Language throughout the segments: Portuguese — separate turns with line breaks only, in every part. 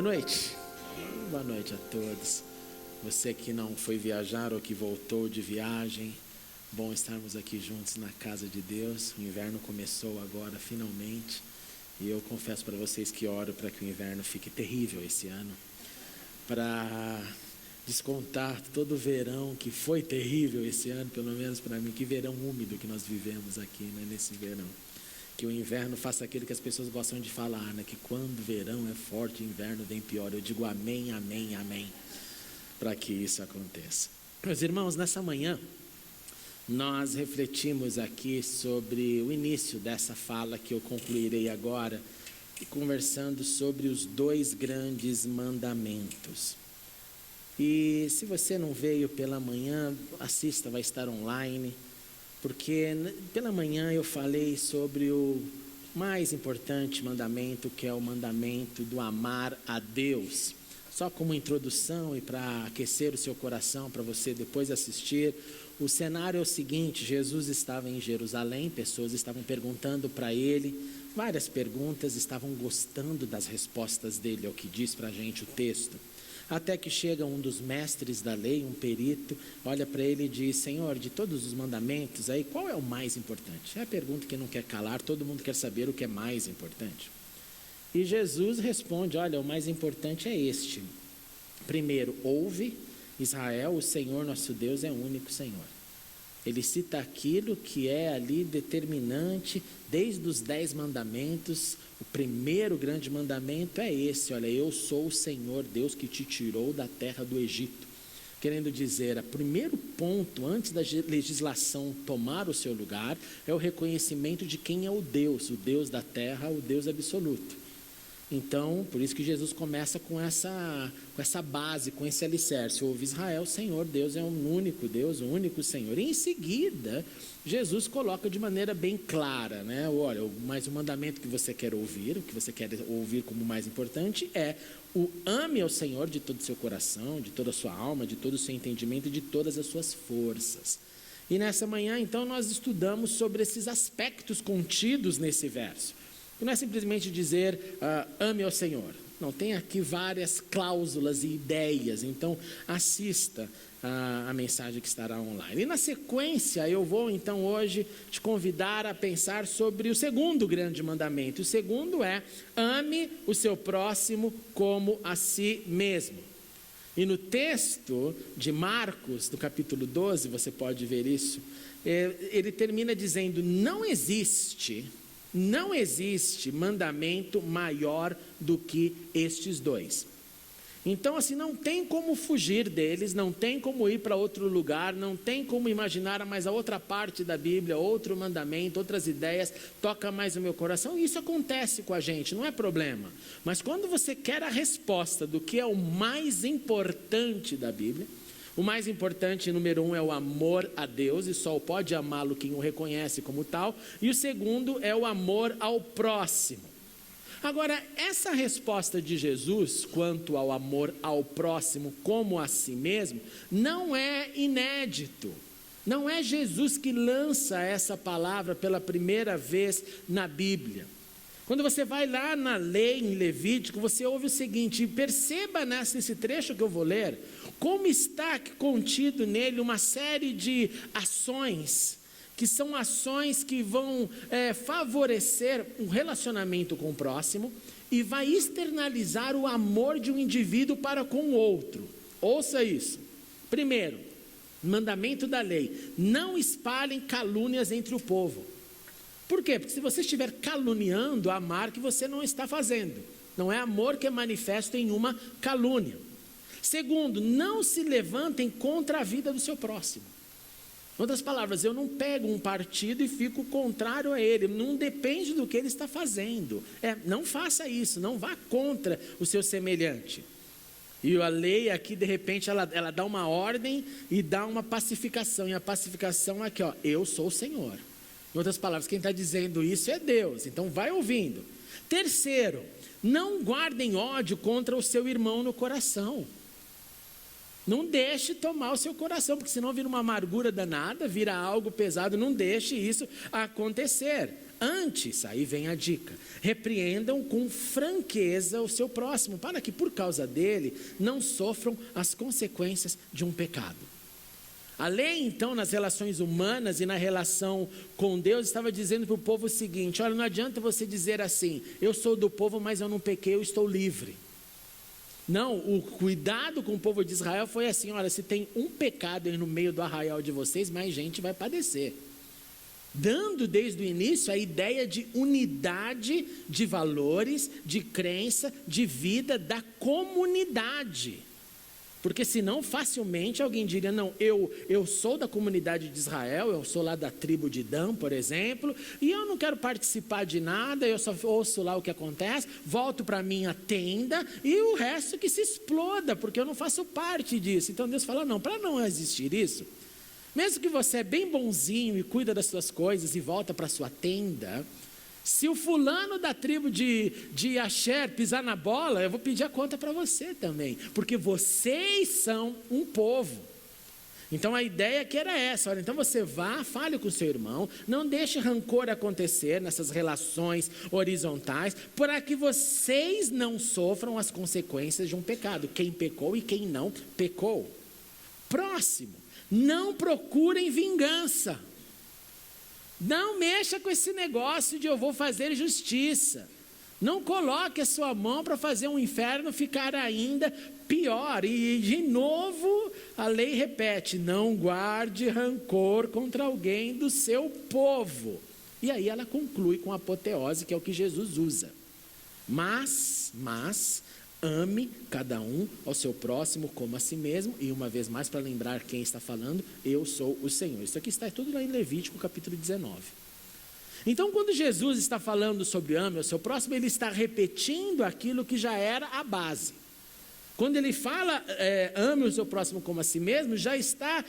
Boa noite. Boa noite a todos. Você que não foi viajar ou que voltou de viagem, bom estarmos aqui juntos na casa de Deus. O inverno começou agora, finalmente. E eu confesso para vocês que oro para que o inverno fique terrível esse ano. Para descontar todo o verão que foi terrível esse ano, pelo menos para mim. Que verão úmido que nós vivemos aqui, né, nesse verão. Que o inverno faça aquilo que as pessoas gostam de falar, né? Que quando o verão é forte, o inverno vem pior. Eu digo amém, amém, amém, para que isso aconteça. Meus irmãos, nessa manhã, nós refletimos aqui sobre o início dessa fala que eu concluirei agora, conversando sobre os 2 grandes mandamentos. E se você não veio pela manhã, assista, vai estar online. Porque pela manhã eu falei sobre o mais importante mandamento, que é o mandamento do amar a Deus. Só como introdução e para aquecer o seu coração, para você depois assistir. O cenário é o seguinte: Jesus estava em Jerusalém, pessoas estavam perguntando para ele, várias perguntas, estavam gostando das respostas dele, é o que diz para a gente o texto. Até que chega um dos mestres da lei, um perito, olha para ele e diz: Senhor, de todos os mandamentos, aí qual é o mais importante? É a pergunta que não quer calar, todo mundo quer saber o que é mais importante. E Jesus responde: olha, o mais importante é este. Primeiro, ouve, Israel, o Senhor nosso Deus é o único Senhor. Ele cita aquilo que é ali determinante, desde os 10 mandamentos, o primeiro grande mandamento é esse: olha, eu sou o Senhor Deus que te tirou da terra do Egito. Querendo dizer, o primeiro ponto, antes da legislação tomar o seu lugar, é o reconhecimento de quem é o Deus da terra, o Deus absoluto. Então, por isso que Jesus começa com essa base, com esse alicerce: ouve Israel, o Senhor Deus é um único Deus, o único Senhor. E em seguida, Jesus coloca de maneira bem clara, né? Olha, mais um mandamento que você quer ouvir, o que você quer ouvir como mais importante é o ame ao Senhor de todo o seu coração, de toda a sua alma, de todo o seu entendimento e de todas as suas forças. E nessa manhã, então, nós estudamos sobre esses aspectos contidos nesse verso. Não é simplesmente dizer ame ao Senhor. Não, tem aqui várias cláusulas e ideias. Então assista a mensagem que estará online. E na sequência eu vou então hoje te convidar a pensar sobre o segundo grande mandamento. O segundo é: ame o seu próximo como a si mesmo. E no texto de Marcos, do capítulo 12, você pode ver isso, ele termina dizendo: não existe mandamento maior do que estes 2. Então, assim, não tem como fugir deles, não tem como ir para outro lugar, não tem como imaginar mais a outra parte da Bíblia, outro mandamento, outras ideias, toca mais o meu coração. E isso acontece com a gente, não é problema. Mas quando você quer a resposta do que é o mais importante da Bíblia, o mais importante, número 1, é o amor a Deus, e só pode amá-lo quem o reconhece como tal. E o segundo é o amor ao próximo. Agora, essa resposta de Jesus quanto ao amor ao próximo como a si mesmo, não é inédito. Não é Jesus que lança essa palavra pela primeira vez na Bíblia. Quando você vai lá na lei, em Levítico, você ouve o seguinte, e perceba nesse trecho que eu vou ler, como está contido nele uma série de ações, que são ações que vão favorecer um relacionamento com o próximo, e vai externalizar o amor de um indivíduo para com o outro. Ouça isso. Primeiro, mandamento da lei: não espalhem calúnias entre o povo. Por quê? Porque se você estiver caluniando, amar que você não está fazendo. Não é amor que é manifesto em uma calúnia. Segundo, não se levantem contra a vida do seu próximo. Em outras palavras, eu não pego um partido e fico contrário a ele. Não depende do que ele está fazendo. Não faça isso, não vá contra o seu semelhante. E a lei aqui, de repente, ela dá uma ordem e dá uma pacificação. E a pacificação é aqui, ó: eu sou o Senhor. Em outras palavras, quem está dizendo isso é Deus. Então vai ouvindo. Terceiro, não guardem ódio contra o seu irmão no coração. Não deixe tomar o seu coração, porque senão vira uma amargura danada, vira algo pesado. Não deixe isso acontecer. Antes, aí vem a dica, repreendam com franqueza o seu próximo, para que por causa dele não sofram as consequências de um pecado. A lei, então, nas relações humanas e na relação com Deus, estava dizendo para o povo o seguinte: olha, não adianta você dizer assim, eu sou do povo, mas eu não pequei, eu estou livre. Não, o cuidado com o povo de Israel foi assim: olha, se tem um pecado aí no meio do arraial de vocês, mais gente vai padecer. Dando desde o início a ideia de unidade de valores, de crença, de vida da comunidade. Porque senão facilmente alguém diria: não, eu sou da comunidade de Israel, eu sou lá da tribo de Dan, por exemplo, e eu não quero participar de nada, eu só ouço lá o que acontece, volto para a minha tenda e o resto que se exploda, porque eu não faço parte disso. Então Deus fala: não, para não existir isso, mesmo que você é bem bonzinho e cuida das suas coisas e volta para a sua tenda, se o fulano da tribo de Asher pisar na bola, eu vou pedir a conta para você também, porque vocês são um povo. Então a ideia que era essa: olha, então você vá, fale com o seu irmão, não deixe rancor acontecer nessas relações horizontais, para que vocês não sofram as consequências de um pecado, quem pecou e quem não pecou. Próximo, não procurem vingança. Não mexa com esse negócio de eu vou fazer justiça. Não coloque a sua mão para fazer um inferno ficar ainda pior. E de novo a lei repete: não guarde rancor contra alguém do seu povo. E aí ela conclui com a apoteose, que é o que Jesus usa. Mas ame cada um ao seu próximo como a si mesmo. E uma vez mais, para lembrar quem está falando: eu sou o Senhor. Isso aqui está tudo lá em Levítico capítulo 19. Então quando Jesus está falando sobre ame ao seu próximo, ele está repetindo aquilo que já era a base. Quando ele fala ame o seu próximo como a si mesmo, já está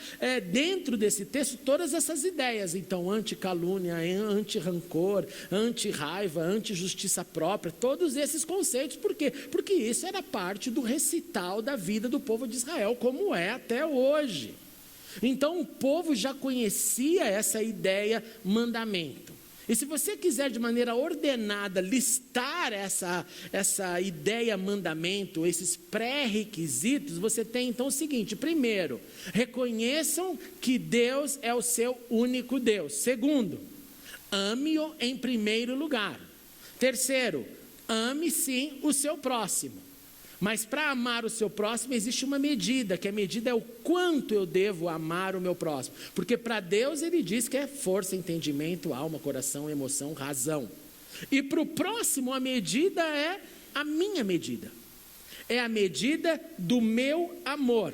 dentro desse texto todas essas ideias. Então, anti-calúnia, anti-rancor, anti-raiva, anti-justiça própria, todos esses conceitos. Por quê? Porque isso era parte do recital da vida do povo de Israel, como é até hoje. Então o povo já conhecia essa ideia mandamento. E se você quiser de maneira ordenada listar essa ideia mandamento, esses pré-requisitos, você tem então o seguinte: primeiro, reconheçam que Deus é o seu único Deus. Segundo, ame-o em primeiro lugar. Terceiro, ame sim o seu próximo. Mas para amar o seu próximo existe uma medida, que a medida é o quanto eu devo amar o meu próximo. Porque para Deus ele diz que é força, entendimento, alma, coração, emoção, razão. E para o próximo a medida é a minha medida. É a medida do meu amor.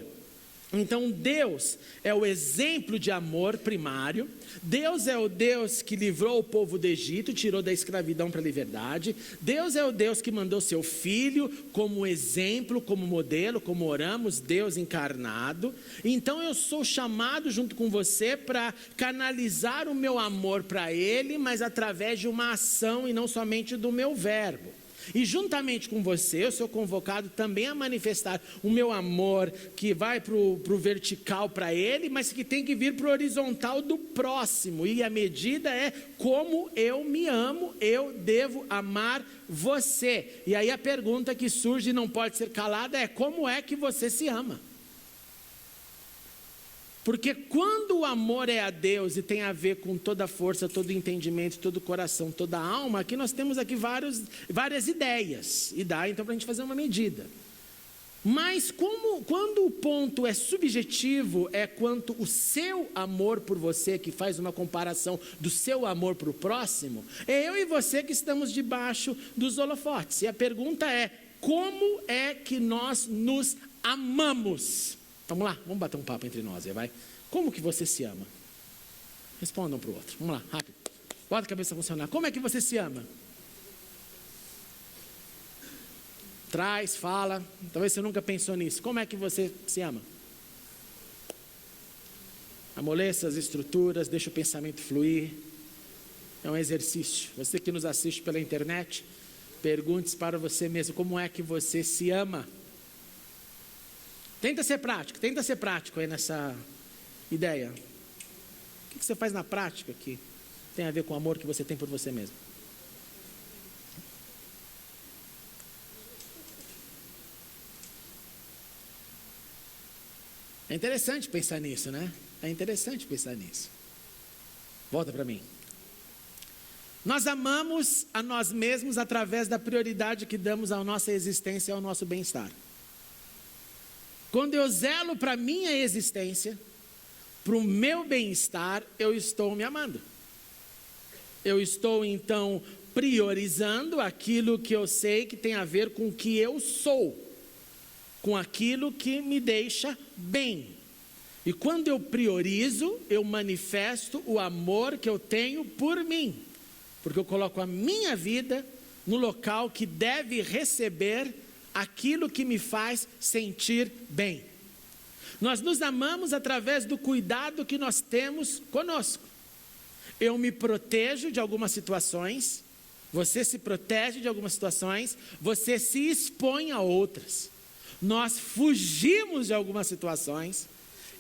Então Deus é o exemplo de amor primário. Deus é o Deus que livrou o povo do Egito, tirou da escravidão para a liberdade. Deus é o Deus que mandou seu Filho como exemplo, como modelo, como oramos, Deus encarnado. Então eu sou chamado junto com você para canalizar o meu amor para Ele, mas através de uma ação e não somente do meu verbo. E juntamente com você, eu sou convocado também a manifestar o meu amor, que vai para o vertical para ele, mas que tem que vir para o horizontal do próximo. E a medida é como eu me amo, eu devo amar você. E aí a pergunta que surge e não pode ser calada é: como é que você se ama? Porque quando o amor é a Deus e tem a ver com toda a força, todo o entendimento, todo o coração, toda a alma, aqui nós temos aqui várias ideias, e dá então para a gente fazer uma medida. Mas quando o ponto é subjetivo, é quanto o seu amor por você, que faz uma comparação do seu amor para o próximo, é eu e você que estamos debaixo dos holofotes. E a pergunta é: como é que nós nos amamos? Vamos lá, vamos bater um papo entre nós aí, vai. Como que você se ama? Respondam para o outro, vamos lá, rápido. Bota a cabeça a funcionar. Como é que você se ama? Traz, fala. Talvez você nunca pensou nisso. Como é que você se ama? Amoleça as estruturas, deixa o pensamento fluir. É um exercício. Você que nos assiste pela internet, pergunte para você mesmo: como é que você se ama? Tenta ser prático aí nessa ideia. O que você faz na prática aqui? Tem a ver com o amor que você tem por você mesmo. É interessante pensar nisso, né? É interessante pensar nisso. Volta para mim. Nós amamos a nós mesmos através da prioridade que damos à nossa existência e ao nosso bem-estar. Quando eu zelo para a minha existência, para o meu bem-estar, eu estou me amando. Eu estou, então, priorizando aquilo que eu sei que tem a ver com o que eu sou, com aquilo que me deixa bem. E quando eu priorizo, eu manifesto o amor que eu tenho por mim, porque eu coloco a minha vida no local que deve receber aquilo que me faz sentir bem. Nós nos amamos através do cuidado que nós temos conosco. Eu me protejo de algumas situações, você se protege de algumas situações, você se expõe a outras. Nós fugimos de algumas situações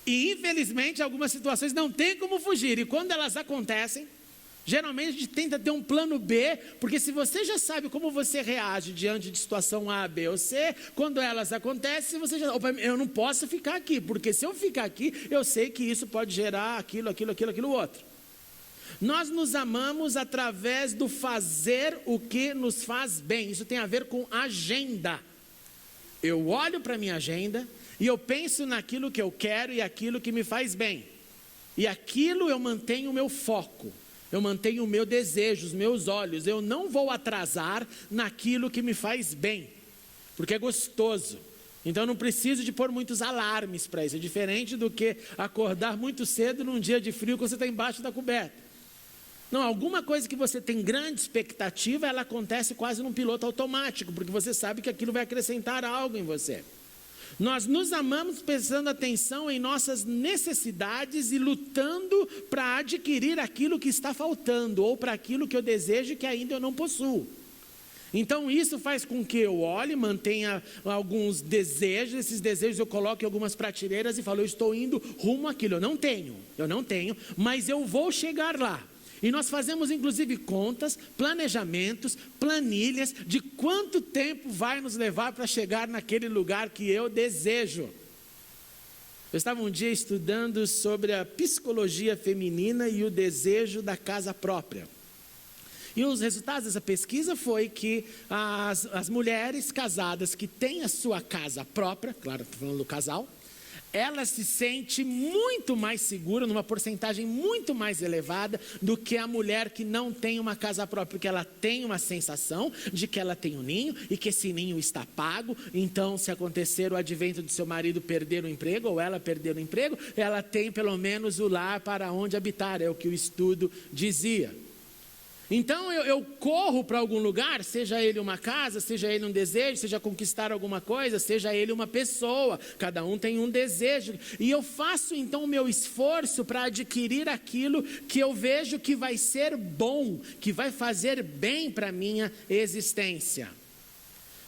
e, infelizmente, algumas situações não tem como fugir. E quando elas acontecem, geralmente a gente tenta ter um plano B, porque se você já sabe como você reage diante de situação A, B ou C, quando elas acontecem, você já... Opa, eu não posso ficar aqui, porque se eu ficar aqui, eu sei que isso pode gerar aquilo outro. Nós nos amamos através do fazer o que nos faz bem. Isso tem a ver com agenda. Eu olho para a minha agenda e eu penso naquilo que eu quero e aquilo que me faz bem. E aquilo eu mantenho o meu foco, eu mantenho o meu desejo, os meus olhos. Eu não vou atrasar naquilo que me faz bem, porque é gostoso. Então eu não preciso de pôr muitos alarmes para isso. É diferente do que acordar muito cedo num dia de frio quando você está embaixo da coberta. Não, alguma coisa que você tem grande expectativa, ela acontece quase num piloto automático, porque você sabe que aquilo vai acrescentar algo em você. Nós nos amamos prestando atenção em nossas necessidades e lutando para adquirir aquilo que está faltando, ou para aquilo que eu desejo e que ainda eu não possuo. Então isso faz com que eu olhe, mantenha alguns desejos, esses desejos eu coloco em algumas prateleiras e falo, eu estou indo rumo àquilo, eu não tenho, mas eu vou chegar lá. E nós fazemos inclusive contas, planejamentos, planilhas de quanto tempo vai nos levar para chegar naquele lugar que eu desejo. Eu estava um dia estudando sobre a psicologia feminina e o desejo da casa própria. E os resultados dessa pesquisa foi que as mulheres casadas que têm a sua casa própria, claro, estou falando do casal, ela se sente muito mais segura, numa porcentagem muito mais elevada do que a mulher que não tem uma casa própria, porque ela tem uma sensação de que ela tem um ninho e que esse ninho está pago. Então, se acontecer o advento de seu marido perder o emprego ou ela perder o emprego, ela tem pelo menos o lar para onde habitar, é o que o estudo dizia. Então eu corro para algum lugar, seja ele uma casa, seja ele um desejo, seja conquistar alguma coisa, seja ele uma pessoa, cada um tem um desejo, e eu faço então o meu esforço para adquirir aquilo que eu vejo que vai ser bom, que vai fazer bem para a minha existência.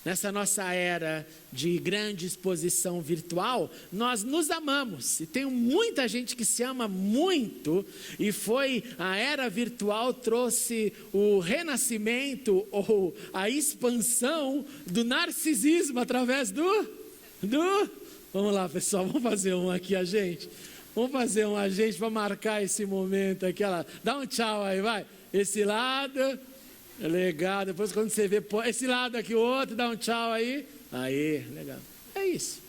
Nessa nossa era de grande exposição virtual, nós nos amamos. E tem muita gente que se ama muito. E a era virtual trouxe o renascimento ou a expansão do narcisismo através do... Vamos lá, pessoal, vamos fazer um aqui, a gente. Vamos fazer um a gente para marcar esse momento aqui. Ó lá. Dá um tchau aí, vai. Esse lado... É legal, depois quando você vê esse lado aqui, o outro, dá um tchau aí. Aí, legal. É isso.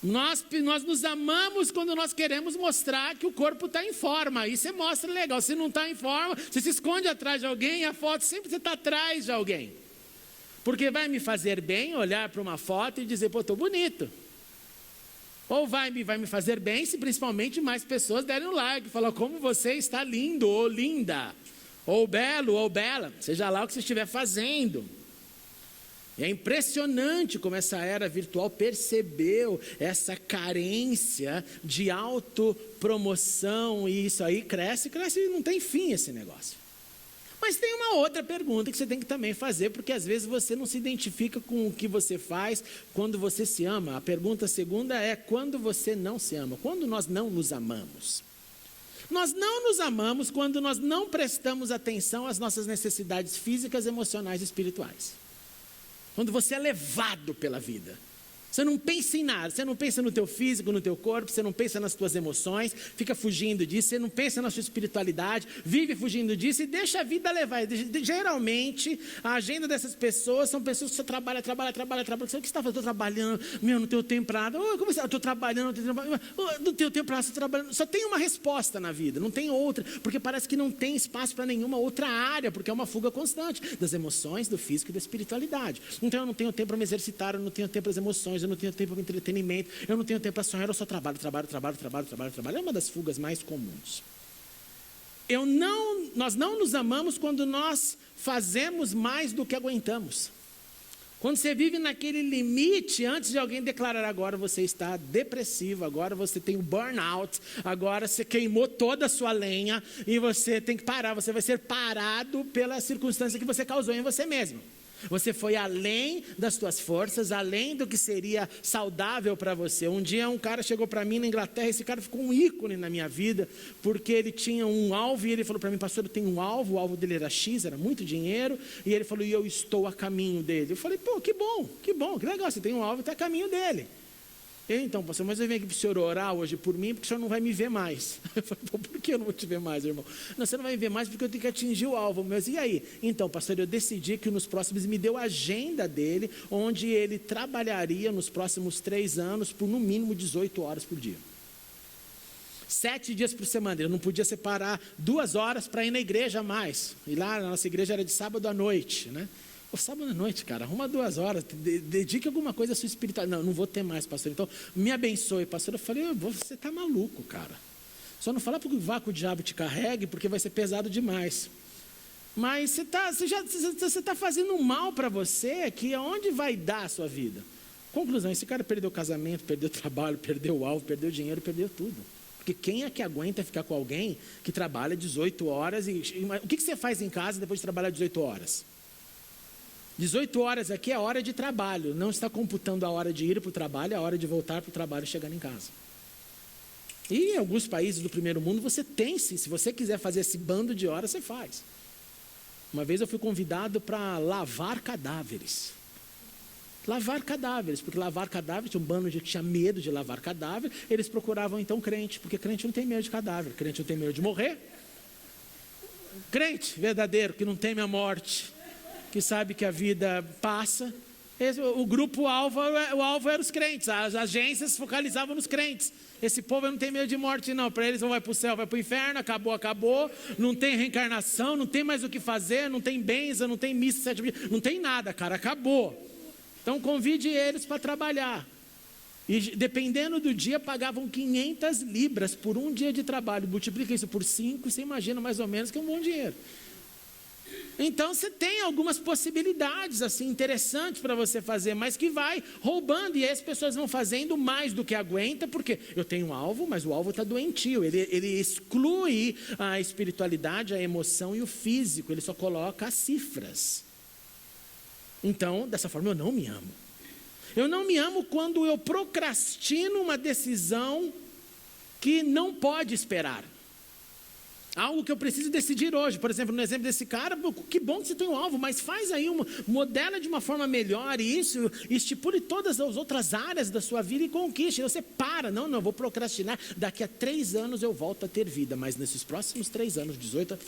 Nós nos amamos quando nós queremos mostrar que o corpo está em forma. Aí você mostra legal. Se não está em forma, você se esconde atrás de alguém e a foto sempre você está atrás de alguém. Porque vai me fazer bem olhar para uma foto e dizer, pô, estou bonito. Ou vai me fazer bem se principalmente mais pessoas derem um like e falar como você está lindo ou linda. Ou belo, ou bela, seja lá o que você estiver fazendo. É impressionante como essa era virtual percebeu essa carência de autopromoção, e isso aí cresce e não tem fim esse negócio. Mas tem uma outra pergunta que você tem que também fazer, porque às vezes você não se identifica com o que você faz quando você se ama. A pergunta segunda é, quando você não se ama? Quando nós não nos amamos? Nós não nos amamos quando nós não prestamos atenção às nossas necessidades físicas, emocionais e espirituais. Quando você é levado pela vida. Você não pensa em nada, você não pensa no teu físico, no teu corpo, você não pensa nas tuas emoções, fica fugindo disso, você não pensa na sua espiritualidade, vive fugindo disso e deixa a vida levar. Geralmente, a agenda dessas pessoas são pessoas que só trabalham. O que você está fazendo? Estou trabalhando, não tenho tempo para nada. Como você? Estou trabalhando, não tenho tempo para nada, estou trabalhando. Só tem uma resposta na vida, não tem outra, porque parece que não tem espaço para nenhuma outra área, porque é uma fuga constante das emoções, do físico e da espiritualidade. Então eu não tenho tempo para me exercitar, eu não tenho tempo para as emoções, eu não tenho tempo para entretenimento, eu não tenho tempo para sonhar, eu só trabalho. É uma das fugas mais comuns. Nós não nos amamos quando nós fazemos mais do que aguentamos. Quando você vive naquele limite, antes de alguém declarar, agora você está depressivo, agora você tem um burnout, agora você queimou toda a sua lenha e você tem que parar, você vai ser parado pela circunstância que você causou em você mesmo. Você foi além das suas forças, além do que seria saudável para você. Um dia um cara chegou para mim na Inglaterra, esse cara ficou um ícone na minha vida, porque ele tinha um alvo e ele falou para mim, pastor, eu tenho um alvo, o alvo dele era X, era muito dinheiro, e ele falou, e eu estou a caminho dele. Eu falei, pô, que bom, que legal, você tem um alvo e está a caminho dele. Então, pastor, mas eu venho aqui para o senhor orar hoje por mim, porque o senhor não vai me ver mais. Eu falei, pô, por que eu não vou te ver mais, irmão? Não, você não vai me ver mais porque eu tenho que atingir o alvo. Mas e aí? Então, pastor, eu decidi que nos próximos, me deu a agenda dele, onde ele trabalharia nos próximos 3 anos por no mínimo 18 horas por dia. 7 dias por semana, ele não podia separar 2 horas para ir na igreja mais. E lá, a nossa igreja era de sábado à noite, né? Sábado à noite, cara, arruma 2 horas, dedique alguma coisa à sua espiritualidade. Não vou ter mais, pastor, então me abençoe, pastor. Eu falei, você está maluco, cara. Só não fala porque vá que o diabo te carregue, porque vai ser pesado demais. Mas você está fazendo mal para você, que aonde vai dar a sua vida? Conclusão, esse cara perdeu o casamento, perdeu o trabalho, perdeu o alvo, perdeu o dinheiro, perdeu tudo. Porque quem é que aguenta ficar com alguém que trabalha 18 horas? O que você faz em casa depois de trabalhar 18 horas? 18 horas aqui é a hora de trabalho, não está computando a hora de ir para o trabalho, a hora de voltar para o trabalho e chegar em casa. E em alguns países do primeiro mundo você tem sim, se você quiser fazer esse bando de horas, você faz. Uma vez eu fui convidado para lavar cadáveres. Porque lavar cadáver, tinha um bando de que tinha medo de lavar cadáver, eles procuravam então crente, porque crente não tem medo de cadáver, crente não tem medo de morrer. Crente verdadeiro, que não teme a morte, que sabe que a vida passa. O grupo-alvo, o alvo era os crentes, as agências focalizavam nos crentes. Esse povo não tem medo de morte não, para eles ou vai para o céu, vai para o inferno, acabou, não tem reencarnação, não tem mais o que fazer, não tem benção, não tem missa 7 dias, não tem nada, cara, acabou. Então convide eles para trabalhar. E dependendo do dia, pagavam 500 libras por um dia de trabalho, multiplica isso por 5 e você imagina mais ou menos que é um bom dinheiro. Então você tem algumas possibilidades assim interessantes para você fazer, mas que vai roubando, e aí as pessoas vão fazendo mais do que aguenta, porque eu tenho um alvo, mas o alvo está doentio, ele exclui a espiritualidade, a emoção e o físico, ele só coloca as cifras. Então, dessa forma eu não me amo. Eu não me amo quando eu procrastino uma decisão que não pode esperar. Algo que eu preciso decidir hoje. Por exemplo, no exemplo desse cara, que bom que você tem um alvo, mas faz aí, modela de uma forma melhor isso, estipule todas as outras áreas da sua vida e conquiste. Você para, não, vou procrastinar, daqui a 3 anos eu volto a ter vida, mas nesses próximos 3 anos, 18,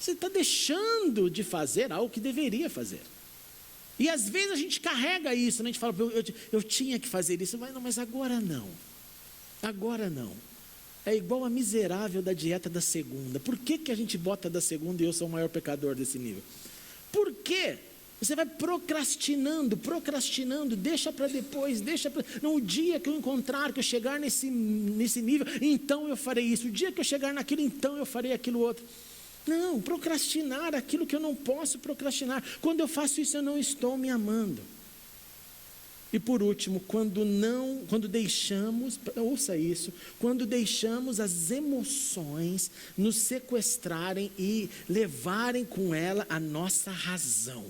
você está deixando de fazer algo que deveria fazer. E às vezes a gente carrega isso, né? A gente fala, eu tinha que fazer isso, mas agora não. É igual a miserável da dieta da segunda. Por que a gente bota da segunda e eu sou o maior pecador desse nível? Por quê? Você vai procrastinando, deixa para depois, Não, o dia que eu encontrar, que eu chegar nesse nível, então eu farei isso. O dia que eu chegar naquilo, então eu farei aquilo outro. Não, procrastinar aquilo que eu não posso procrastinar. Quando eu faço isso, eu não estou me amando. E por último, quando deixamos, ouça isso, quando deixamos as emoções nos sequestrarem e levarem com ela a nossa razão.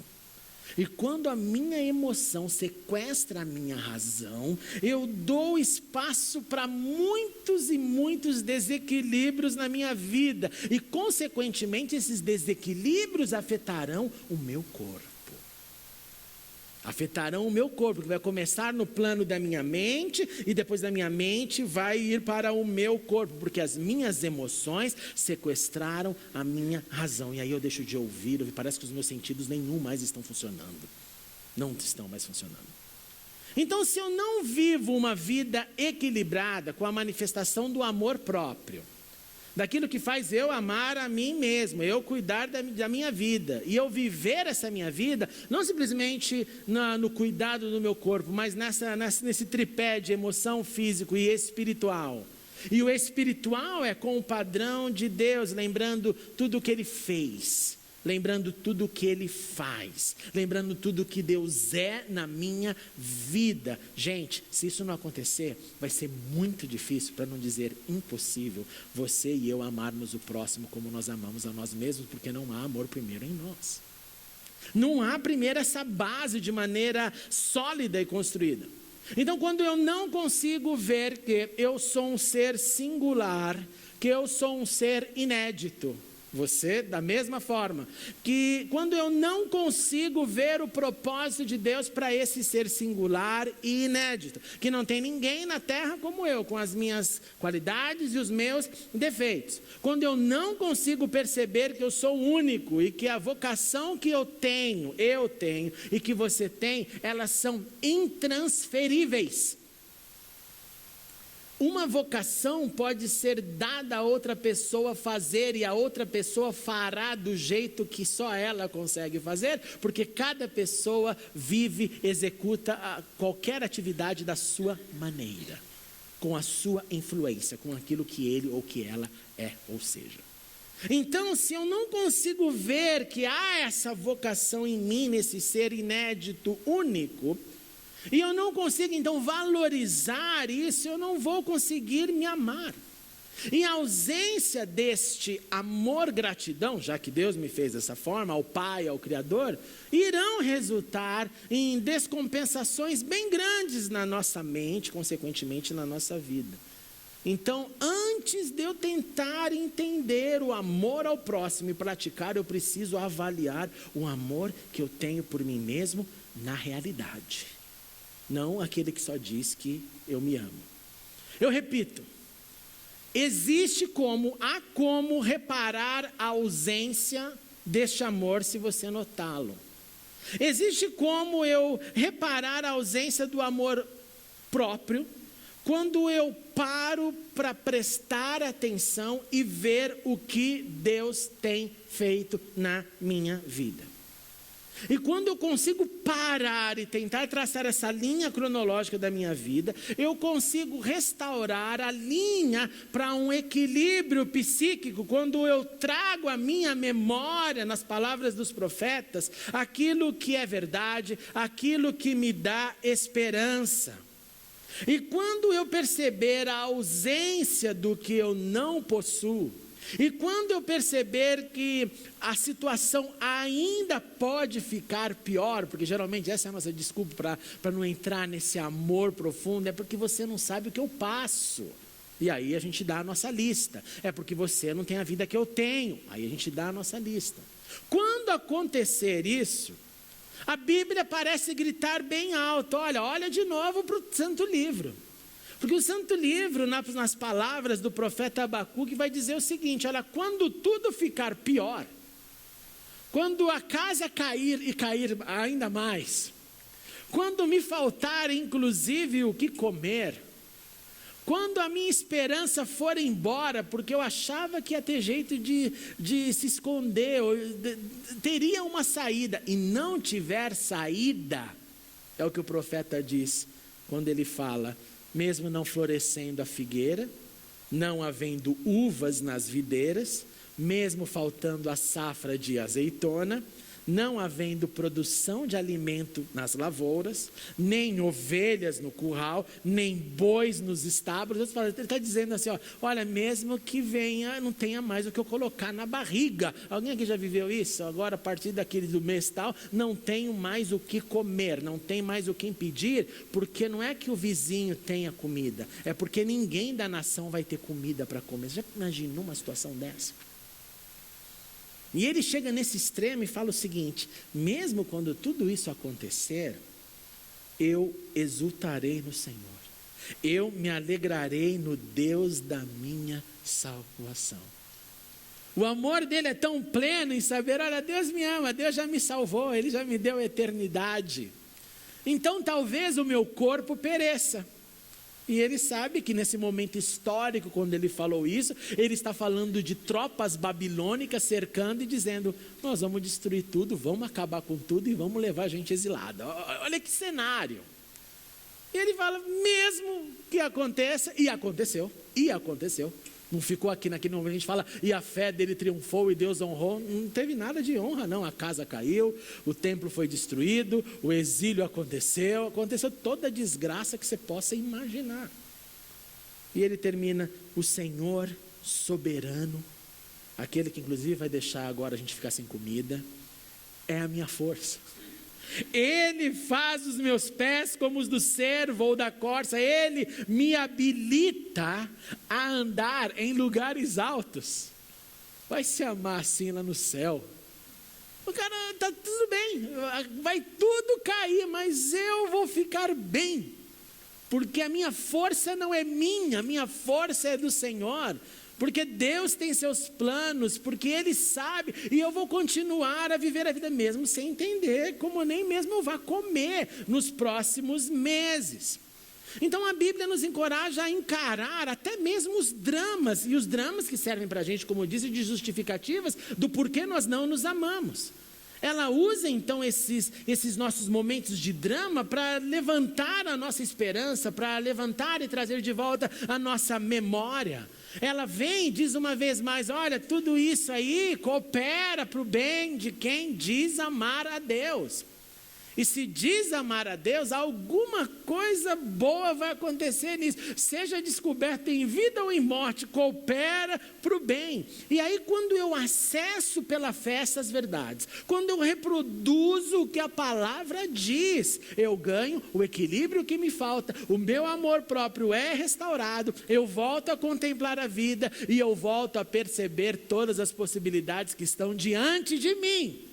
E quando a minha emoção sequestra a minha razão, eu dou espaço para muitos e muitos desequilíbrios na minha vida. E, consequentemente, esses desequilíbrios afetarão o meu corpo. Afetarão o meu corpo, que vai começar no plano da minha mente, e depois da minha mente vai ir para o meu corpo, porque as minhas emoções sequestraram a minha razão. E aí eu deixo de ouvir, parece que os meus sentidos nenhum mais estão funcionando. Não estão mais funcionando. Então, se eu não vivo uma vida equilibrada com a manifestação do amor próprio, daquilo que faz eu amar a mim mesmo, eu cuidar da minha vida, e eu viver essa minha vida, não simplesmente no cuidado do meu corpo, mas nesse tripé de emoção, físico e espiritual. E o espiritual é com o padrão de Deus, lembrando tudo o que Ele fez, lembrando tudo o que Ele faz, lembrando tudo o que Deus é na minha vida. Gente, se isso não acontecer, vai ser muito difícil, para não dizer impossível, você e eu amarmos o próximo como nós amamos a nós mesmos, porque não há amor primeiro em nós. Não há primeiro essa base de maneira sólida e construída. Então, quando eu não consigo ver que eu sou um ser singular, que eu sou um ser inédito, você, da mesma forma, que quando eu não consigo ver o propósito de Deus para esse ser singular e inédito, que não tem ninguém na terra como eu, com as minhas qualidades e os meus defeitos. Quando eu não consigo perceber que eu sou único e que a vocação que eu tenho e que você tem, elas são intransferíveis. Uma vocação pode ser dada a outra pessoa fazer, e a outra pessoa fará do jeito que só ela consegue fazer, porque cada pessoa vive, executa qualquer atividade da sua maneira, com a sua influência, com aquilo que ele ou que ela é, ou seja. Então, se eu não consigo ver que há essa vocação em mim, nesse ser inédito, único, e eu não consigo então valorizar isso, eu não vou conseguir me amar. Em ausência deste amor-gratidão, já que Deus me fez dessa forma, ao Pai, ao Criador, irão resultar em descompensações bem grandes na nossa mente, consequentemente na nossa vida. Então, antes de eu tentar entender o amor ao próximo e praticar, eu preciso avaliar o amor que eu tenho por mim mesmo na realidade. Não aquele que só diz que eu me amo. Eu repito, há como reparar a ausência deste amor se você notá-lo. Existe como eu reparar a ausência do amor próprio quando eu paro para prestar atenção e ver o que Deus tem feito na minha vida. E quando eu consigo parar e tentar traçar essa linha cronológica da minha vida, eu consigo restaurar a linha para um equilíbrio psíquico, quando eu trago à minha memória, nas palavras dos profetas, aquilo que é verdade, aquilo que me dá esperança. E quando eu perceber a ausência do que eu não possuo, e quando eu perceber que a situação ainda pode ficar pior, porque geralmente essa é a nossa desculpa para não entrar nesse amor profundo, é porque você não sabe o que eu passo. E aí a gente dá a nossa lista. É porque você não tem a vida que eu tenho. Aí a gente dá a nossa lista. Quando acontecer isso, a Bíblia parece gritar bem alto. Olha de novo para o Santo Livro. Porque o Santo Livro, nas palavras do profeta Abacuque, vai dizer o seguinte: olha, quando tudo ficar pior, quando a casa cair e cair ainda mais, quando me faltar inclusive o que comer, quando a minha esperança for embora, porque eu achava que ia ter jeito de se esconder, teria uma saída, e não tiver saída, é o que o profeta diz, quando ele fala: mesmo não florescendo a figueira, não havendo uvas nas videiras, mesmo faltando a safra de azeitona, não havendo produção de alimento nas lavouras, nem ovelhas no curral, nem bois nos estábulos. Ele está dizendo assim, olha, mesmo que venha, não tenha mais o que eu colocar na barriga. Alguém aqui já viveu isso? Agora, a partir daquele do mês tal, não tenho mais o que comer, não tem mais o que impedir, porque não é que o vizinho tenha comida, é porque ninguém da nação vai ter comida para comer. Você já imaginou uma situação dessa? E ele chega nesse extremo e fala o seguinte: mesmo quando tudo isso acontecer, eu exultarei no Senhor, eu me alegrarei no Deus da minha salvação. O amor dele é tão pleno em saber, olha, Deus me ama, Deus já me salvou, Ele já me deu a eternidade. Então talvez o meu corpo pereça. E ele sabe que nesse momento histórico, quando ele falou isso, ele está falando de tropas babilônicas cercando e dizendo: nós vamos destruir tudo, vamos acabar com tudo e vamos levar a gente exilada. Olha que cenário. E ele fala, mesmo que aconteça, e aconteceu. Não ficou aqui naquele momento, a gente fala, e a fé dele triunfou e Deus honrou. Não teve nada de honra não, a casa caiu, o templo foi destruído, o exílio aconteceu toda a desgraça que você possa imaginar. E ele termina, o Senhor soberano, aquele que inclusive vai deixar agora a gente ficar sem comida, é a minha força. Ele faz os meus pés como os do cervo ou da corça. Ele me habilita a andar em lugares altos. Vai se amar assim lá no céu. O cara, tá tudo bem, vai tudo cair, mas eu vou ficar bem. Porque a minha força não é minha, a minha força é do Senhor. Porque Deus tem seus planos, porque Ele sabe, e eu vou continuar a viver a vida mesmo sem entender, como nem mesmo eu vá comer nos próximos meses. Então a Bíblia nos encoraja a encarar até mesmo os dramas, e os dramas que servem para a gente, como eu disse, de justificativas do porquê nós não nos amamos. Ela usa então esses nossos momentos de drama para levantar a nossa esperança, para levantar e trazer de volta a nossa memória. Ela vem e diz uma vez mais, olha, tudo isso aí coopera para o bem de quem diz amar a Deus. E se diz amar a Deus, alguma coisa boa vai acontecer nisso. Seja descoberto em vida ou em morte, coopera para o bem. E aí quando eu acesso pela fé essas verdades, quando eu reproduzo o que a palavra diz, eu ganho o equilíbrio que me falta, o meu amor próprio é restaurado, eu volto a contemplar a vida e eu volto a perceber todas as possibilidades que estão diante de mim.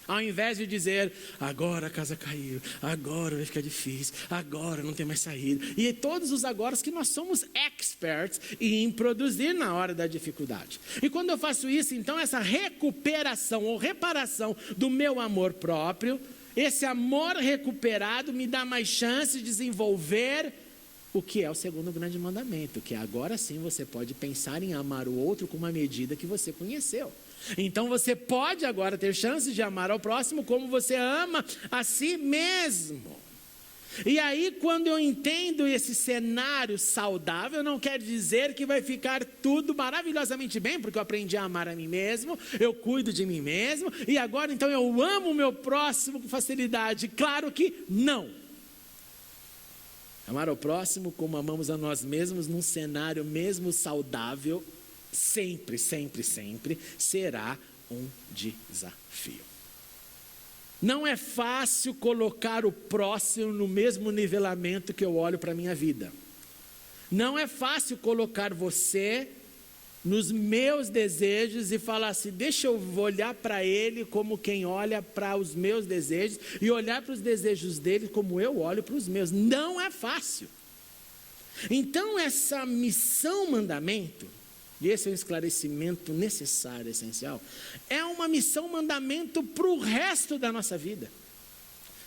Ao invés de dizer, agora a casa caiu, agora vai ficar difícil, agora não tem mais saída. E todos os agoras que nós somos experts em produzir na hora da dificuldade. E quando eu faço isso, então essa recuperação ou reparação do meu amor próprio, esse amor recuperado me dá mais chance de desenvolver o que é o segundo grande mandamento, que agora sim você pode pensar em amar o outro com uma medida que você conheceu. Então você pode agora ter chance de amar ao próximo como você ama a si mesmo. E aí quando eu entendo esse cenário saudável, não quer dizer que vai ficar tudo maravilhosamente bem, porque eu aprendi a amar a mim mesmo, eu cuido de mim mesmo, e agora então eu amo o meu próximo com facilidade. Claro que não. Amar ao próximo como amamos a nós mesmos num cenário mesmo saudável, sempre, sempre, sempre será um desafio. Não é fácil colocar o próximo no mesmo nivelamento que eu olho para a minha vida. Não é fácil colocar você nos meus desejos e falar assim, deixa eu olhar para ele como quem olha para os meus desejos e olhar para os desejos dele como eu olho para os meus. Não é fácil. Então essa missão mandamento, e esse é um esclarecimento necessário, essencial, é uma missão mandamento para o resto da nossa vida.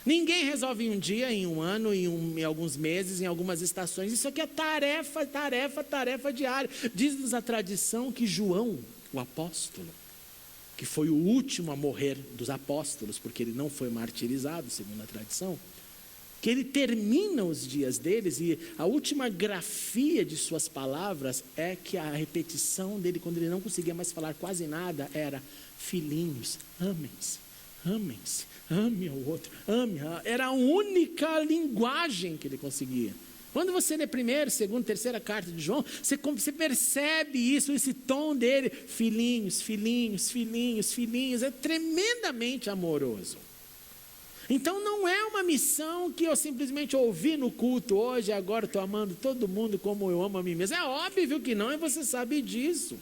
Ninguém resolve em um dia, em um ano, em alguns meses, em algumas estações. Isso aqui é tarefa diária. Diz-nos a tradição que João, o apóstolo, que foi o último a morrer dos apóstolos, porque ele não foi martirizado, segundo a tradição, que ele termina os dias deles e a última grafia de suas palavras é que a repetição dele, quando ele não conseguia mais falar quase nada, era: filhinhos, amem-se. Amem-se, ame ao outro, ame. Era a única linguagem que ele conseguia. Quando você lê primeira, segunda, terceira carta de João, você percebe isso, esse tom dele, filhinhos, filhinhos, filhinhos, filhinhos, é tremendamente amoroso. Então não é uma missão que eu simplesmente ouvi no culto hoje, agora estou amando todo mundo como eu amo a mim mesmo. É óbvio que não, e você sabe disso.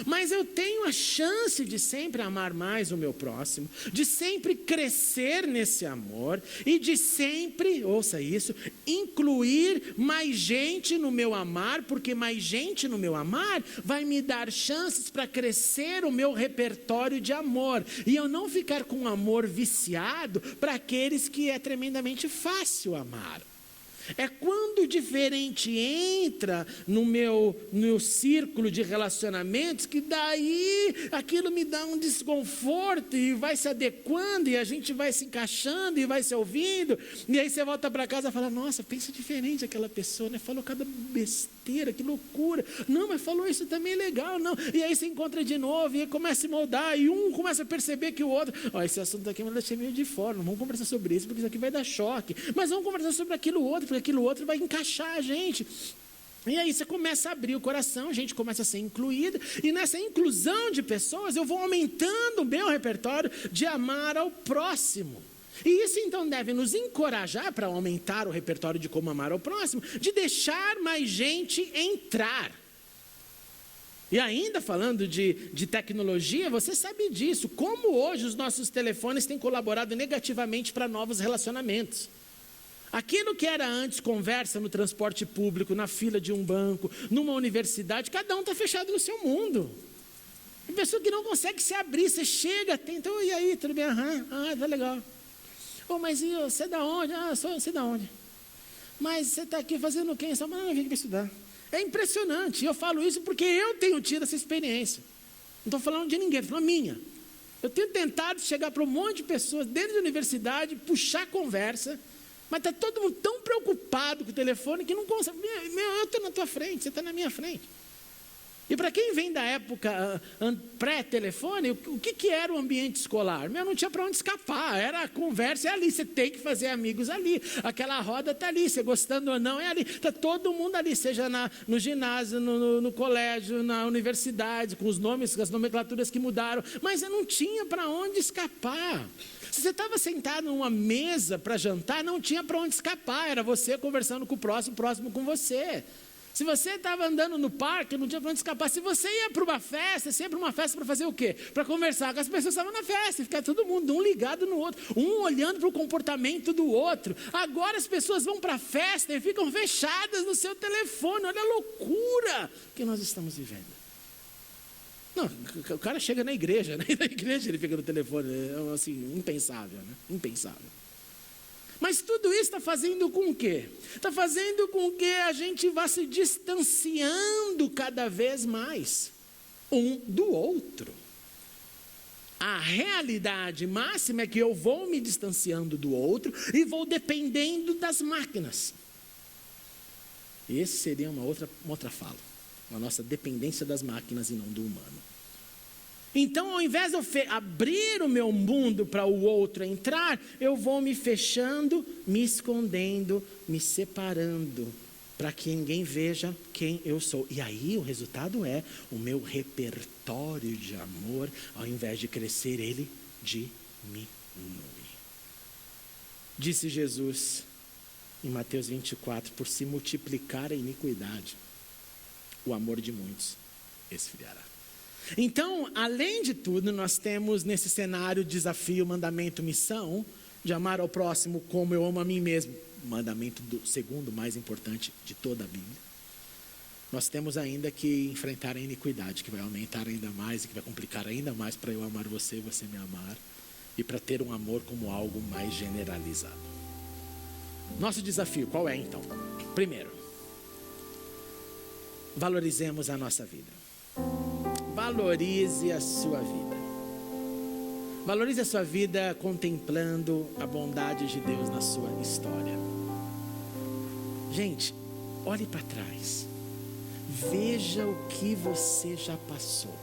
Mas eu tenho a chance de sempre amar mais o meu próximo, de sempre crescer nesse amor e de sempre, ouça isso, incluir mais gente no meu amar, porque mais gente no meu amar vai me dar chances para crescer o meu repertório de amor e eu não ficar com um amor viciado para aqueles que é tremendamente fácil amar. É quando o diferente entra no meu círculo de relacionamentos que daí aquilo me dá um desconforto e vai se adequando e a gente vai se encaixando e vai se ouvindo. E aí você volta para casa e fala, nossa, pensa diferente aquela pessoa, né? Falou cada besteira, que loucura. Não, mas falou isso também legal, não. E aí você encontra de novo e aí começa a se moldar e um começa a perceber que o outro, esse assunto aqui eu deixei meio de fora, não vamos conversar sobre isso porque isso aqui vai dar choque. Mas vamos conversar sobre aquilo outro, porque aquilo outro vai encaixar a gente. E aí você começa a abrir o coração, a gente começa a ser incluída, e nessa inclusão de pessoas eu vou aumentando o meu repertório de amar ao próximo. E isso então deve nos encorajar para aumentar o repertório de como amar ao próximo, de deixar mais gente entrar. E ainda falando de tecnologia, você sabe disso, como hoje os nossos telefones têm colaborado negativamente para novos relacionamentos. Aquilo que era antes conversa no transporte público, na fila de um banco, numa universidade, cada um está fechado no seu mundo. Tem pessoa que não consegue se abrir, você chega, tenta, e aí, tudo bem? Tá legal. Mas e você é da onde? Você é da onde? Mas você está aqui fazendo o quê? Eu vim aqui para estudar. É impressionante, eu falo isso porque eu tenho tido essa experiência. Não estou falando de ninguém, estou falando minha. Eu tenho tentado chegar para um monte de pessoas dentro da universidade, puxar conversa, mas está todo mundo tão preocupado com o telefone que não consegue. Eu estou na tua frente, você está na minha frente. E para quem vem da época pré-telefone, o que era o ambiente escolar? Não tinha para onde escapar, era a conversa, é ali, você tem que fazer amigos ali, aquela roda está ali, você gostando ou não, é ali, está todo mundo ali, seja no ginásio, no colégio, na universidade, com os nomes, as nomenclaturas que mudaram, mas eu não tinha para onde escapar. Se você estava sentado numa mesa para jantar, não tinha para onde escapar, era você conversando com o próximo com você. Se você estava andando no parque, não tinha para onde escapar. Se você ia para uma festa, você ia para uma festa para fazer o quê? Para conversar com as pessoas que estavam na festa, e ficar todo mundo, um ligado no outro, um olhando para o comportamento do outro. Agora as pessoas vão para a festa e ficam fechadas no seu telefone. Olha a loucura que nós estamos vivendo. Não, o cara chega na igreja, né? Na igreja ele fica no telefone, é assim, impensável, né? Impensável. Mas tudo isso está fazendo com o quê? Está fazendo com que a gente vá se distanciando cada vez mais um do outro. A realidade máxima é que eu vou me distanciando do outro e vou dependendo das máquinas. Esse seria uma outra fala. A nossa dependência das máquinas e não do humano. Então, ao invés de eu abrir o meu mundo para o outro entrar, eu vou me fechando, me escondendo, me separando, para que ninguém veja quem eu sou. E aí o resultado é o meu repertório de amor, ao invés de crescer, ele diminui. Disse Jesus em Mateus 24, por se multiplicar a iniquidade, o amor de muitos esfriará. Então, além de tudo, nós temos nesse cenário desafio, mandamento, missão, de amar ao próximo como eu amo a mim mesmo, mandamento segundo mais importante de toda a Bíblia. Nós temos ainda que enfrentar a iniquidade, que vai aumentar ainda mais e que vai complicar ainda mais para eu amar você e você me amar, e para ter um amor como algo mais generalizado. Nosso desafio, qual é então? Primeiro, valorizemos a nossa vida. Valorize a sua vida. Valorize a sua vida contemplando a bondade de Deus na sua história. Gente, olhe para trás. Veja o que você já passou.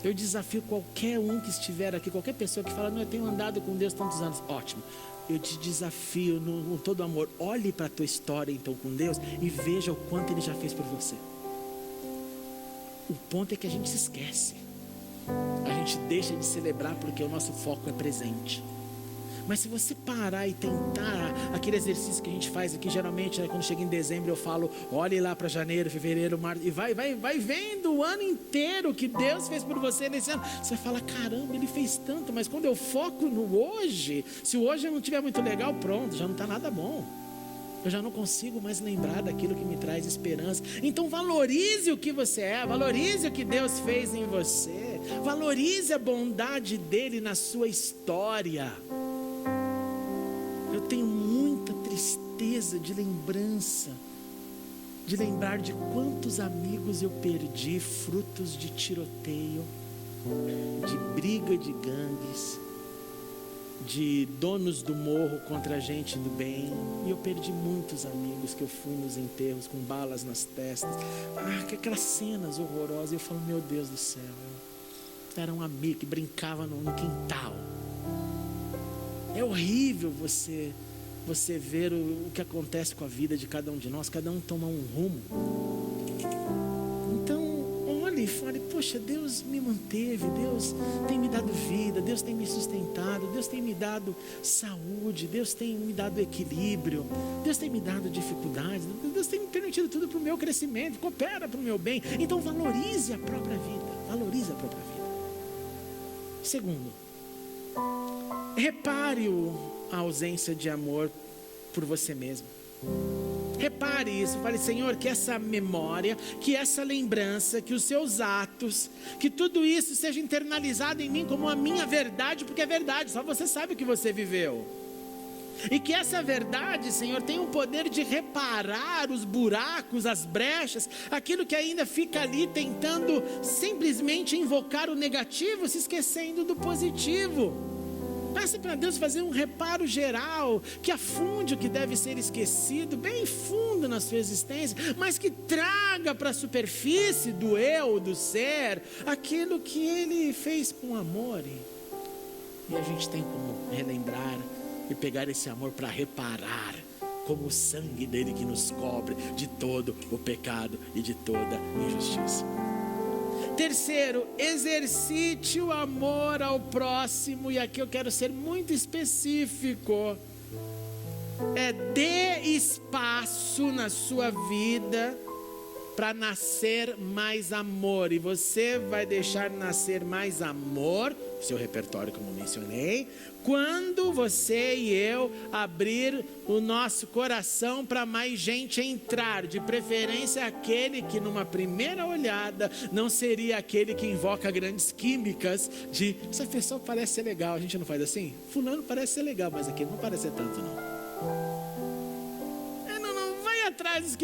Eu desafio qualquer um que estiver aqui, qualquer pessoa que fala, não, eu tenho andado com Deus tantos anos. Ótimo. Eu te desafio com todo amor. Olhe para a tua história então com Deus e veja o quanto Ele já fez por você. O ponto é que a gente se esquece. A gente deixa de celebrar porque o nosso foco é presente. Mas se você parar e tentar aquele exercício que a gente faz aqui, geralmente quando chega em dezembro eu falo, olhe lá para janeiro, fevereiro, março, e vai vendo o ano inteiro o que Deus fez por você nesse ano. Você fala, caramba, Ele fez tanto, mas quando eu foco no hoje, se o hoje não estiver muito legal, pronto, já não está nada bom. Eu já não consigo mais lembrar daquilo que me traz esperança. Então valorize o que você é, valorize o que Deus fez em você, valorize a bondade dEle na sua história. Eu tenho muita tristeza de lembrança, de lembrar de quantos amigos eu perdi, frutos de tiroteio, de briga de gangues, de donos do morro contra a gente do bem. E eu perdi muitos amigos que eu fui nos enterros com balas nas testas, aquelas cenas horrorosas. Eu falo, meu Deus do céu, era um amigo que brincava no quintal. É horrível você ver o que acontece com a vida de cada um de nós. Cada um toma um rumo. Então olhe e fale, poxa, Deus me manteve, Deus tem me dado vida, Deus tem me sustentado, Deus tem me dado saúde, Deus tem me dado equilíbrio, Deus tem me dado dificuldades, Deus tem me permitido tudo para o meu crescimento, coopera para o meu bem. Então valorize a própria vida, valorize a própria vida. Segundo, repare a ausência de amor por você mesmo. Repare isso, fale, Senhor, que essa memória, que essa lembrança, que os seus atos, que tudo isso seja internalizado em mim como a minha verdade, porque é verdade, só você sabe o que você viveu. E que essa verdade, Senhor, tem o poder de reparar os buracos, as brechas, aquilo que ainda fica ali tentando simplesmente invocar o negativo, se esquecendo do positivo. Peça para Deus fazer um reparo geral, que afunde o que deve ser esquecido, bem fundo na sua existência, mas que traga para a superfície do eu, do ser, aquilo que Ele fez com amor. E a gente tem como relembrar e pegar esse amor para reparar, como o sangue dele que nos cobre de todo o pecado e de toda injustiça. Terceiro, exercite o amor ao próximo. E aqui eu quero ser muito específico. Dê espaço na sua vida para nascer mais amor. E você vai deixar nascer mais amor, seu repertório como mencionei, quando você e eu abrir o nosso coração para mais gente entrar, de preferência aquele que numa primeira olhada não seria aquele que invoca grandes químicas de, essa pessoa parece ser legal, a gente não faz assim? Fulano parece ser legal, mas aquele não parece ser tanto não. Atrás,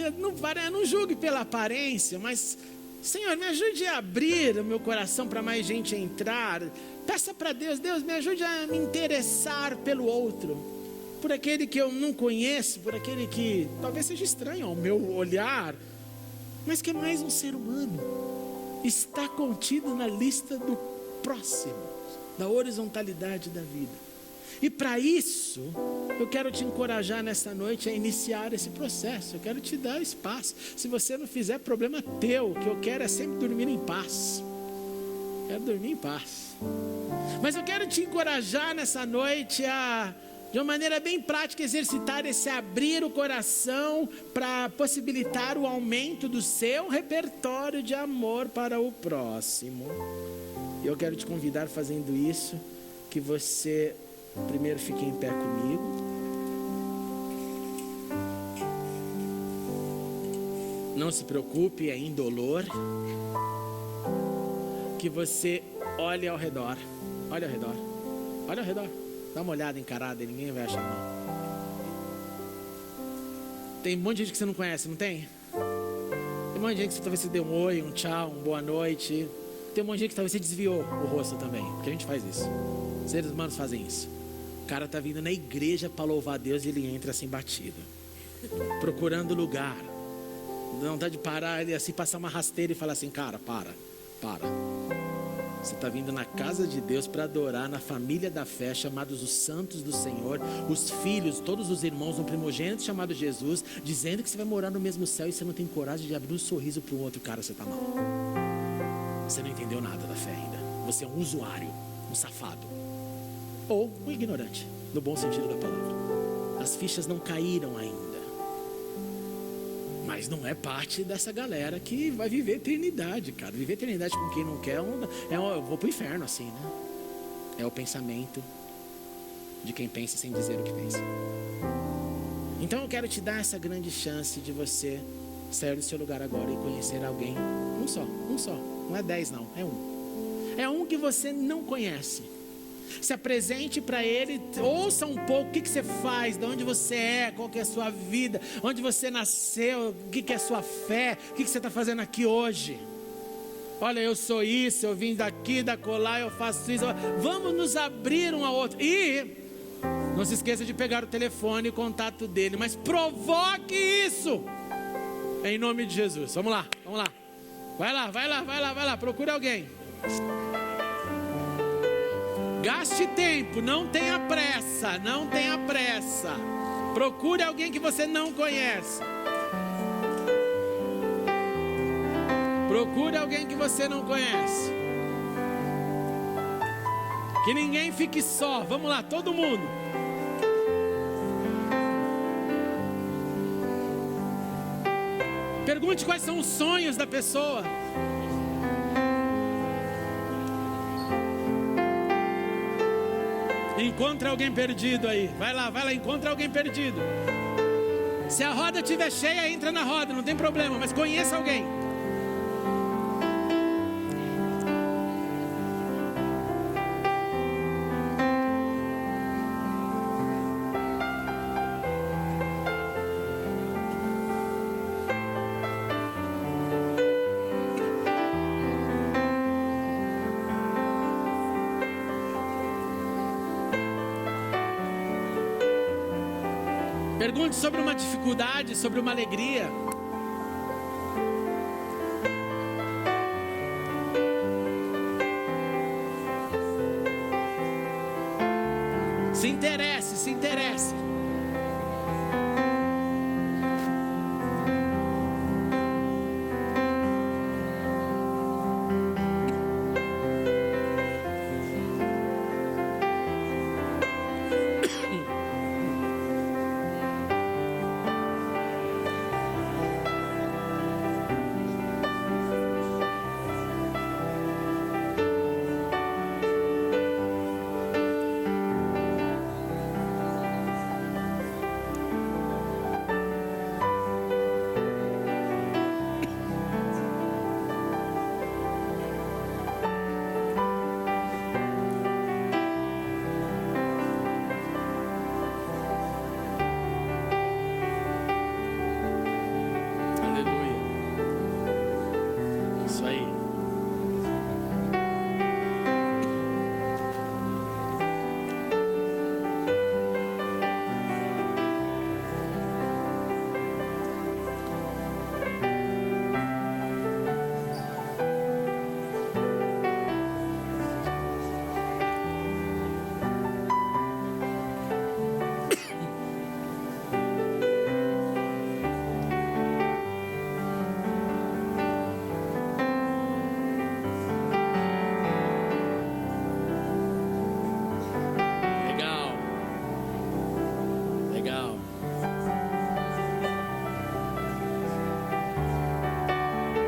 não julgue pela aparência, mas Senhor, me ajude a abrir o meu coração para mais gente entrar. Peça para Deus, Deus me ajude a me interessar pelo outro, por aquele que eu não conheço, por aquele que talvez seja estranho ao meu olhar, mas que é mais um ser humano, está contido na lista do próximo, da horizontalidade da vida. E para isso, eu quero te encorajar nessa noite a iniciar esse processo. Eu quero te dar espaço. Se você não fizer, problema teu. O que eu quero é sempre dormir em paz. Quero dormir em paz. Mas eu quero te encorajar nessa noite a, de uma maneira bem prática, exercitar esse abrir o coração para possibilitar o aumento do seu repertório de amor para o próximo. E eu quero te convidar, fazendo isso, que você primeiro fique em pé comigo. Não se preocupe, é indolor. Que você olhe ao redor. Olhe ao redor. Olha ao redor. Dá uma olhada encarada, ninguém vai achar mal. Tem um monte de gente que você não conhece, não tem? Tem um monte de gente que talvez você dê um oi, um tchau, uma boa noite. Tem um monte de gente que talvez você desviou o rosto também, porque a gente faz isso. Os seres humanos fazem isso. O cara está vindo na igreja para louvar a Deus e ele entra assim batido, procurando lugar. Não dá de parar ele assim, passar uma rasteira e falar assim, cara, para. Você está vindo na casa de Deus para adorar, na família da fé, chamados os santos do Senhor, os filhos, todos os irmãos, um primogênito chamado Jesus, dizendo que você vai morar no mesmo céu e você não tem coragem de abrir um sorriso para o outro. Cara, você está mal. Você não entendeu nada da fé ainda. Você é um usuário, um safado, ou um ignorante, no bom sentido da palavra. As fichas não caíram ainda, mas não é parte dessa galera que vai viver eternidade, cara. Viver eternidade com quem não quer, eu vou pro inferno assim, né? É o pensamento de quem pensa sem dizer o que pensa. Então eu quero te dar essa grande chance de você sair do seu lugar agora e conhecer alguém. Um só. Não é 10 não, é um. É um que você não conhece. Se apresente para ele, ouça um pouco o que você faz, de onde você é, qual que é a sua vida, onde você nasceu, o que é a sua fé, o que você está fazendo aqui hoje. Olha, eu sou isso, eu vim daqui, da colar, eu faço isso. Vamos nos abrir um ao outro. E não se esqueça de pegar o telefone e o contato dele, mas provoque isso em nome de Jesus. Vamos lá. Vai lá, procure alguém. Gaste tempo, não tenha pressa. Procure alguém que você não conhece. Que ninguém fique só. Vamos lá, todo mundo. Pergunte quais são os sonhos da pessoa. Encontre alguém perdido aí. Vai lá, encontre alguém perdido. Se a roda estiver cheia, entra na roda, não tem problema, mas conheça alguém. Pergunte sobre uma dificuldade, sobre uma alegria. Se interesse.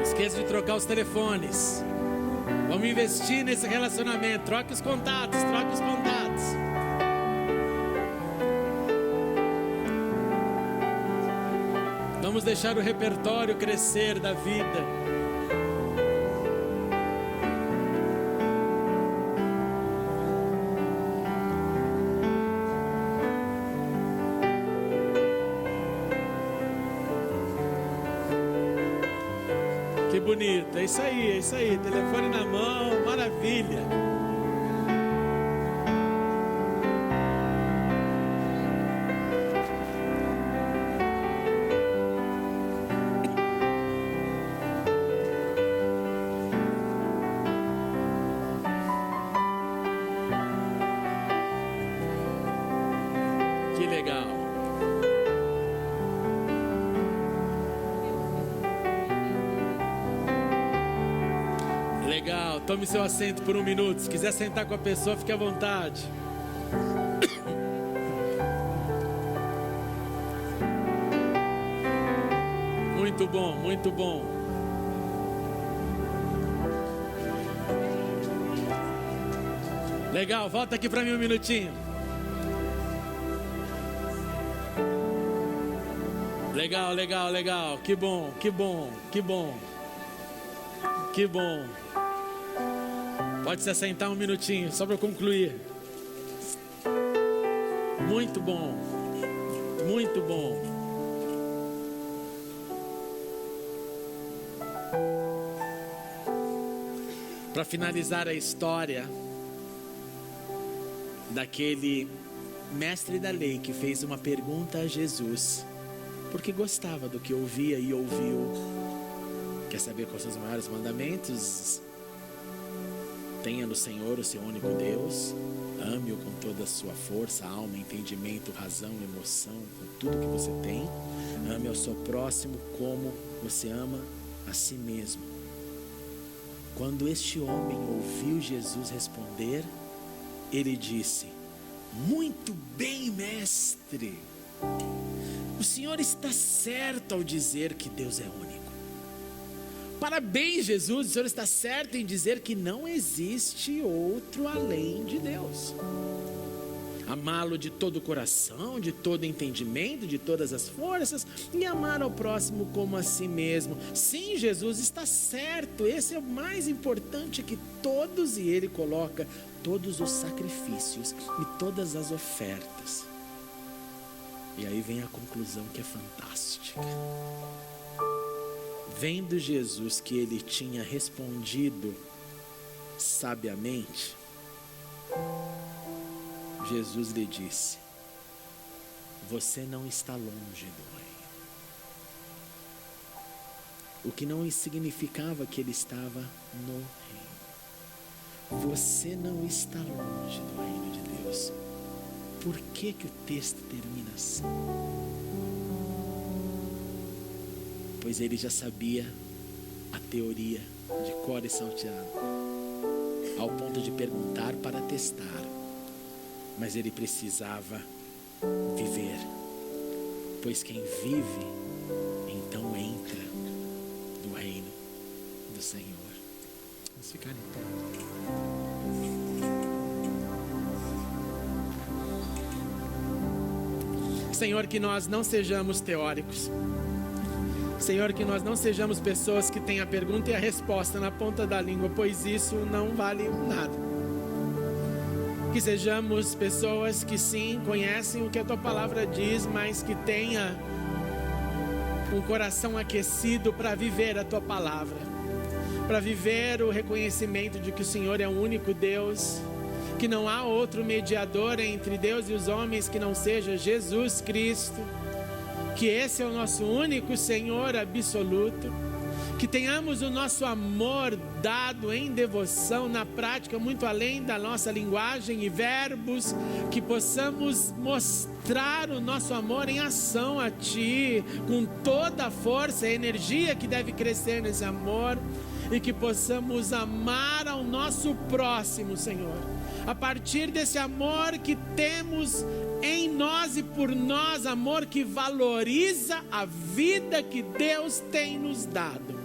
Esqueça de trocar os telefones. Vamos investir nesse relacionamento. Troque os contatos. Vamos deixar o repertório crescer da vida. Que bonito, é isso aí, telefone na mão, maravilha. legal. Legal, tome seu assento por 1 minuto. Se quiser sentar com a pessoa, fique à vontade. Muito bom, muito bom. Legal, volta aqui para mim 1 minutinho. Legal, legal, legal. Que bom, que bom, que bom. Que bom. Pode se assentar 1 minutinho, só para eu concluir. Muito bom. Muito bom. Para finalizar a história daquele mestre da lei que fez uma pergunta a Jesus, porque gostava do que ouvia e ouviu. Quer saber quais são os maiores mandamentos? Tenha no Senhor o seu único Deus, ame-o com toda a sua força, alma, entendimento, razão, emoção, com tudo que você tem. Ame ao seu próximo como você ama a si mesmo. Quando este homem ouviu Jesus responder, ele disse: muito bem, mestre, o senhor está certo ao dizer que Deus é único. Parabéns, Jesus, o senhor está certo em dizer que não existe outro além de Deus. Amá-lo de todo o coração, de todo entendimento, de todas as forças, e amar ao próximo como a si mesmo. Sim, Jesus está certo, esse é o mais importante que todos, e ele coloca todos os sacrifícios e todas as ofertas. E aí vem a conclusão que é fantástica. Vendo Jesus que ele tinha respondido sabiamente, Jesus lhe disse: você não está longe do reino. O que não significava que ele estava no reino. Você não está longe do reino de Deus. Por que que o texto termina assim? Pois ele já sabia a teoria de cor e salteado, ao ponto de perguntar para testar. Mas ele precisava viver, pois quem vive, então entra no reino do Senhor. Vamos ficar em pé. Senhor, que nós não sejamos teóricos. Senhor, que nós não sejamos pessoas que têm a pergunta e a resposta na ponta da língua, pois isso não vale nada. Que sejamos pessoas que sim, conhecem o que a Tua Palavra diz, mas que tenha um coração aquecido para viver a Tua Palavra, para viver o reconhecimento de que o Senhor é o único Deus, que não há outro mediador entre Deus e os homens que não seja Jesus Cristo, que esse é o nosso único Senhor absoluto. Que tenhamos o nosso amor dado em devoção, na prática, muito além da nossa linguagem e verbos, que possamos mostrar o nosso amor em ação a Ti, com toda a força e energia que deve crescer nesse amor, e que possamos amar ao nosso próximo, Senhor, a partir desse amor que temos em nós e por nós, amor que valoriza a vida que Deus tem nos dado.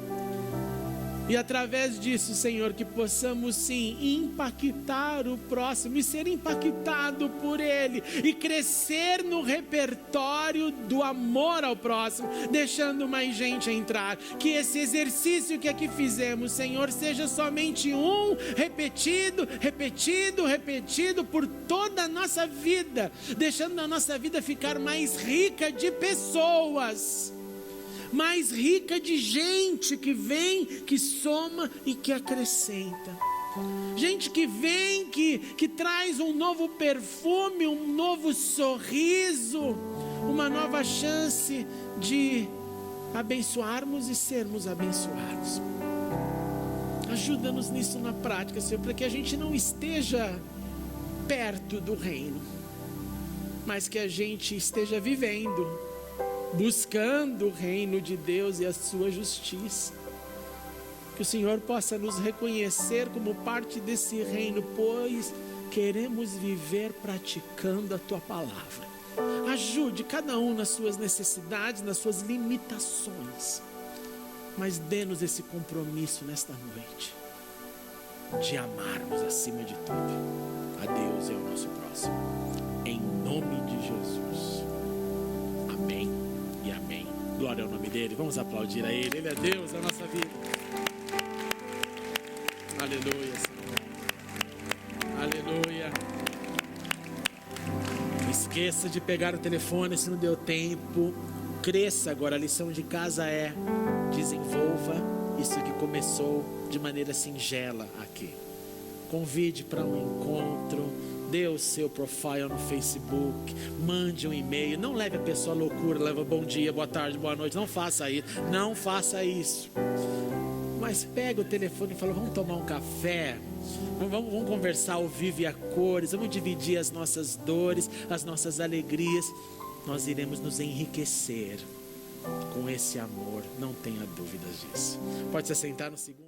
E através disso, Senhor, que possamos sim impactar o próximo e ser impactado por ele, e crescer no repertório do amor ao próximo, deixando mais gente entrar. Que esse exercício que aqui fizemos, Senhor, seja somente repetido por toda a nossa vida, deixando a nossa vida ficar mais rica de pessoas, mais rica de gente que vem, que soma e que acrescenta. Gente que vem, que traz um novo perfume, um novo sorriso, uma nova chance de abençoarmos e sermos abençoados. Ajuda-nos nisso na prática, Senhor, para que a gente não esteja perto do reino, mas que a gente esteja vivendo, buscando o reino de Deus e a sua justiça. Que o Senhor possa nos reconhecer como parte desse reino, pois queremos viver praticando a Tua palavra. Ajude cada um nas suas necessidades, nas suas limitações, mas dê-nos esse compromisso nesta noite, de amarmos acima de tudo a Deus e ao nosso próximo, em nome de Jesus. Amém e amém. Glória ao nome dele. Vamos aplaudir a ele. Ele é Deus da nossa vida. Aleluia, Senhor. Aleluia. Não esqueça de pegar o telefone se não deu tempo. Cresça agora. A lição de casa é: desenvolva isso que começou de maneira singela aqui. Convide para um encontro, dê o seu profile no Facebook, mande um e-mail. Não leve a pessoa à loucura, leva bom dia, boa tarde, boa noite. Não faça isso, não faça isso. Mas pega o telefone e fala: vamos tomar um café, vamos conversar ao vivo e a cores, vamos dividir as nossas dores, as nossas alegrias. Nós iremos nos enriquecer com esse amor, não tenha dúvidas disso. Pode se sentar no segundo.